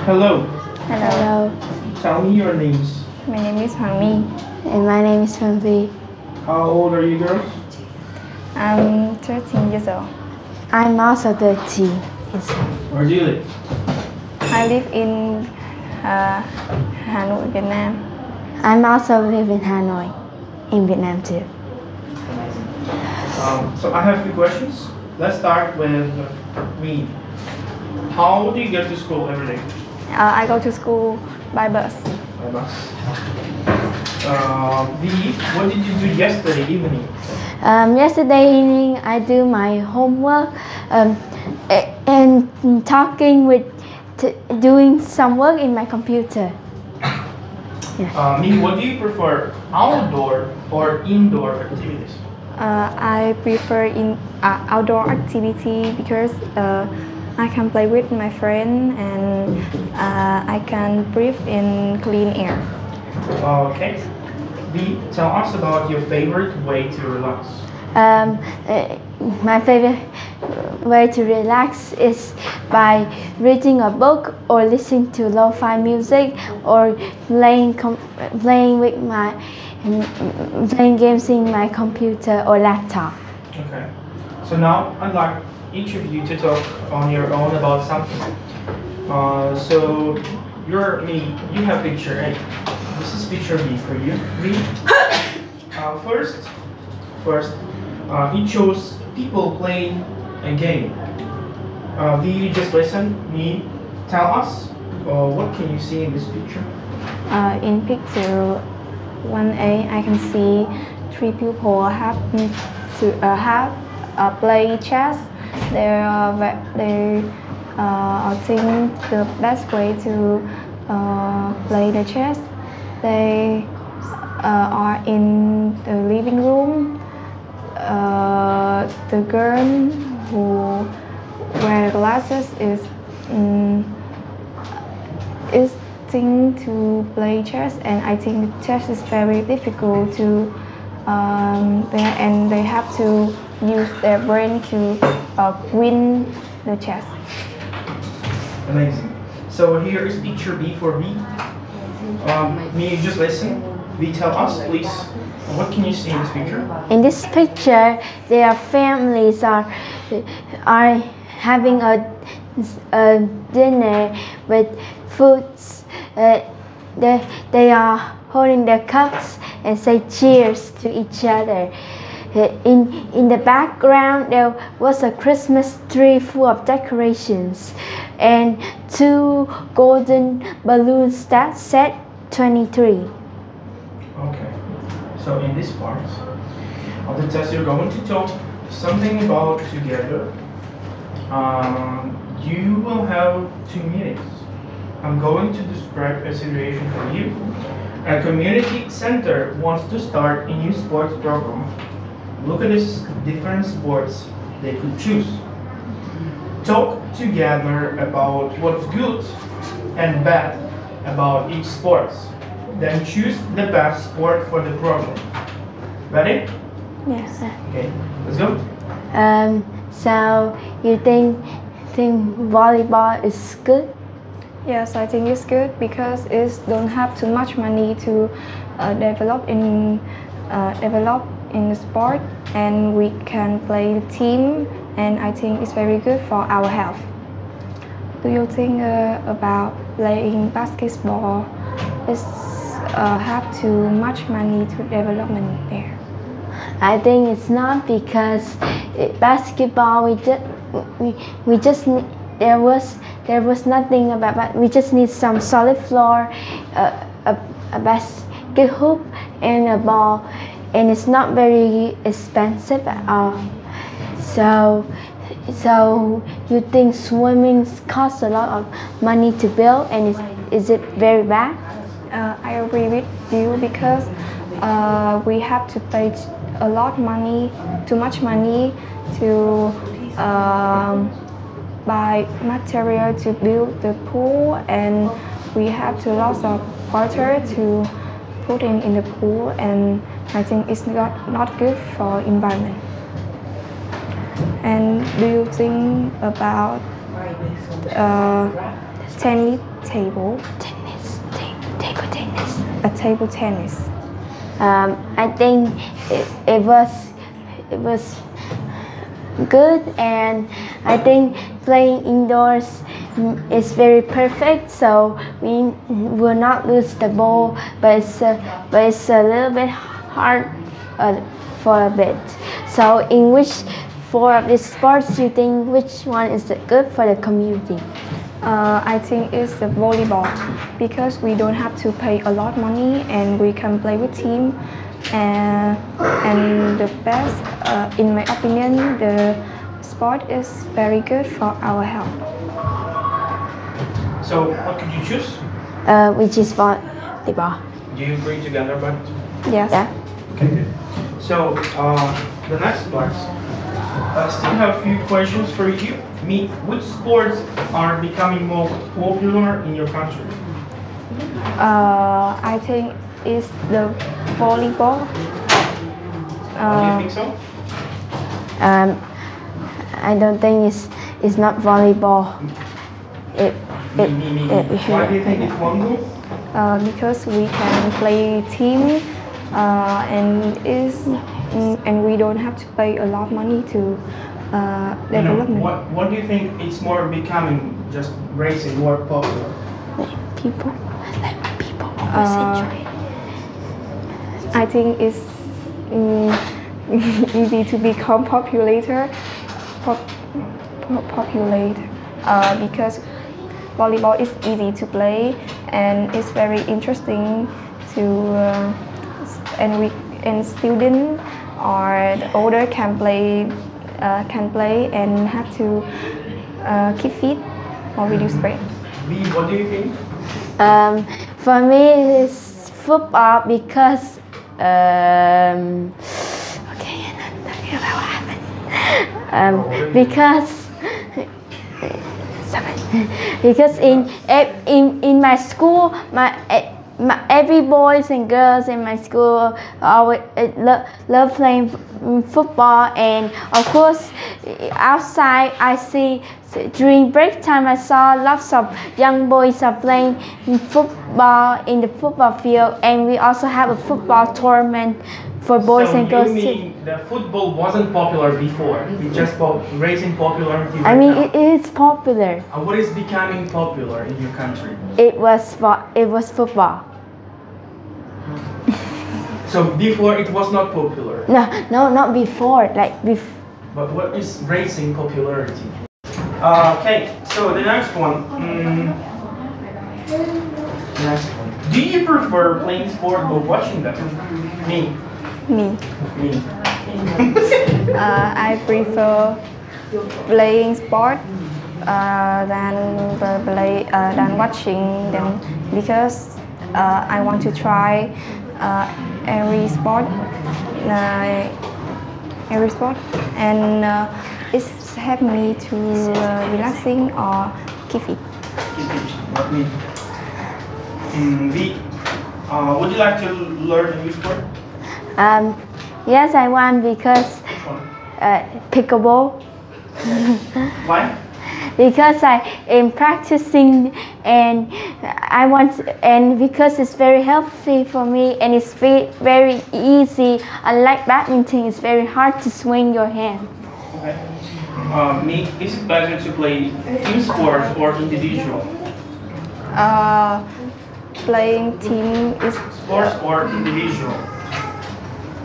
Hello, Hello, tell me your names. My name is Hoàng My. and my name is Phương Vy. How old are you girls? I'm 13 years old. I'm also 13. Where do you live? I live in Hà Nội, Việt Nam. I'm also live in Hanoi, in Vietnam too. So I have a few questions. Let's start with me. How do you get to school every day? I go to school by bus. By bus. V, what did you do yesterday evening? Yesterday evening, I do my homework and talking with, doing some work in my computer. Me, what do you prefer, outdoor or indoor activities? I prefer outdoor activity because I can play with my friend and I can breathe in clean air. Okay. V, tell us about your favorite way to relax. My favorite way to relax is by reading a book or listening to lo-fi music or playing games in my computer or laptop. Okay. So now I'd like each of you to talk on your own about something. So you're me. You have picture A. This is picture B for you. Me. First, it shows people playing a game. V, just listen. Me, tell us. What can you see in this picture? In picture 1A, I can see three people have play chess. They think the best way to play the chess. They are in the living room. The girl who wear glasses is think to play chess, and I think chess is very difficult to and they have to use their brain to win the chess. Amazing. So here is picture B for V. Me, just listen. V, tell us, please. What can you see in this picture? In this picture, their families are having a dinner with foods. They are holding their cups and say cheers to each other. In the background, there was a Christmas tree full of decorations and two golden balloons that said 23. Okay. So in this part of the test, you're going to talk something about together. You will have 2 minutes. I'm going to describe a situation for you. A community center wants to start a new sports program. Look at these different sports they could choose. Talk together about what's good and bad about each sport. Then choose the best sport for the program. Ready? Yes. Okay, let's go. So you think volleyball is good? Yes, I think it's good because it don't have too much money to develop in the sport, and we can play the team, and I think it's very good for our health. Do you think about playing basketball is have too much money to development there? I think it's not, because basketball we just need, there was nothing about, but we just need some solid floor, a basket hoop and a ball, and it's not very expensive at all. So you think swimming costs a lot of money to build, and is it very bad? I agree with you because we have to pay a lot money, too much money to buy material to build the pool, and we have to lots of water to put in the pool, and I think it's not good for environment. And do you think about Tennis table. Table tennis. A table tennis. I think it was good, and I think playing indoors is very perfect, so we will not lose the ball, but it's a little bit hard for a bit. So in which four of these sports you think which one is good for the community? I think it's the volleyball because we don't have to pay a lot of money and we can play with team. And the best, in my opinion, the sport is very good for our health. So, what could you choose? Which is volleyball. Do you agree together about it? Yes. Yeah. Okay, good. So, the next part. I still have a few questions for you. Which sports are becoming more popular in your country? I think it's the volleyball. Do you think so? I don't think it's not volleyball. Why do you think it's volleyball? Because we can play team and we don't have to pay a lot of money to development. What do you think it's more becoming, just racing more popular? People Uh, I think it's easy to become populate because volleyball is easy to play and it's very interesting to and student or the older can play and have to keep fit or reduce weight. What do you think? For me, it's football because okay, I'm not talking about what happened. Because in my school, every boys and girls in my school always love playing football, and of course outside I see during break time I saw lots of young boys are playing football in the football field, and we also have a football tournament for boys and girls too. So you mean the football wasn't popular before? It's just raising popularity right now. it is popular. What is becoming popular in your country? It was football. So before it was not popular. No, not before. But what is racing popularity? Okay, so the next one. Do you prefer playing sport or watching them? Me. I prefer playing sport than watching them because I want to try every sport, and it's helped me to relaxing or keep fit. Would you like to learn a new sport? Yes, I want because pickleball. Why? Because I am practicing and because it's very healthy for me and it's very easy. Unlike badminton, it's very hard to swing your hand. Okay. Is it better to play team sports or individual? Playing team is Sports or individual?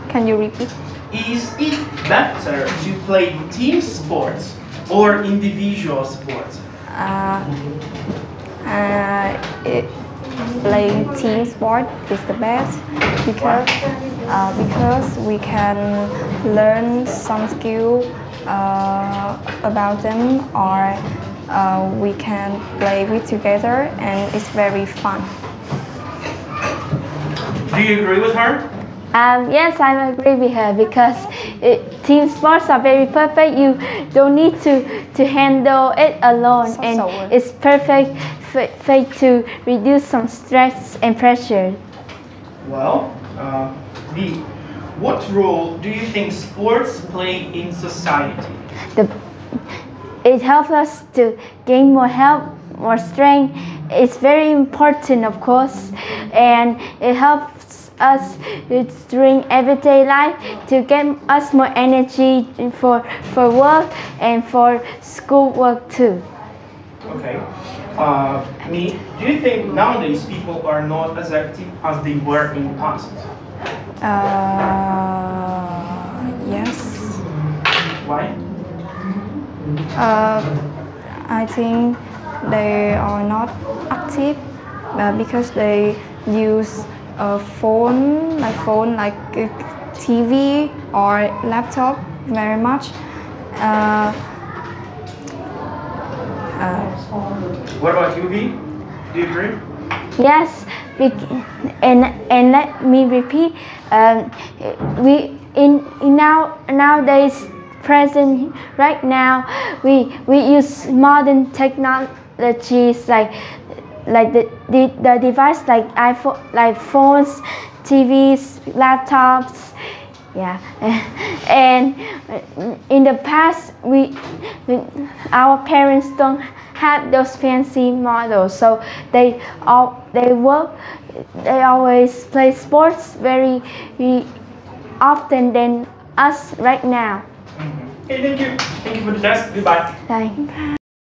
Can you repeat? Is it better to play team sports or individual sports? Playing team sport is the best because we can learn some skill about them, or we can play with together and it's very fun. Do you agree with her? Yes, I agree with her because team sports are very perfect. You don't need to handle it alone, and it's perfect to reduce some stress and pressure. Well, what role do you think sports play in society? it helps us to gain more health, more strength. It's very important, of course, and it helps us during everyday life to get us more energy for work and for school work too. Okay. Me, do you think nowadays people are not as active as they were in the past? Yes. Why? I think they are not active because they use a phone like TV or laptop very much. What about you, V? Do you agree? Yes, and let me repeat. We in nowadays present right now we use modern technologies like the device like iPhone, like phones, TVs, laptops. Yeah, and in the past our parents don't have those fancy models, so they always play sports very often than us right now. Okay, thank you for the test. Goodbye. Bye.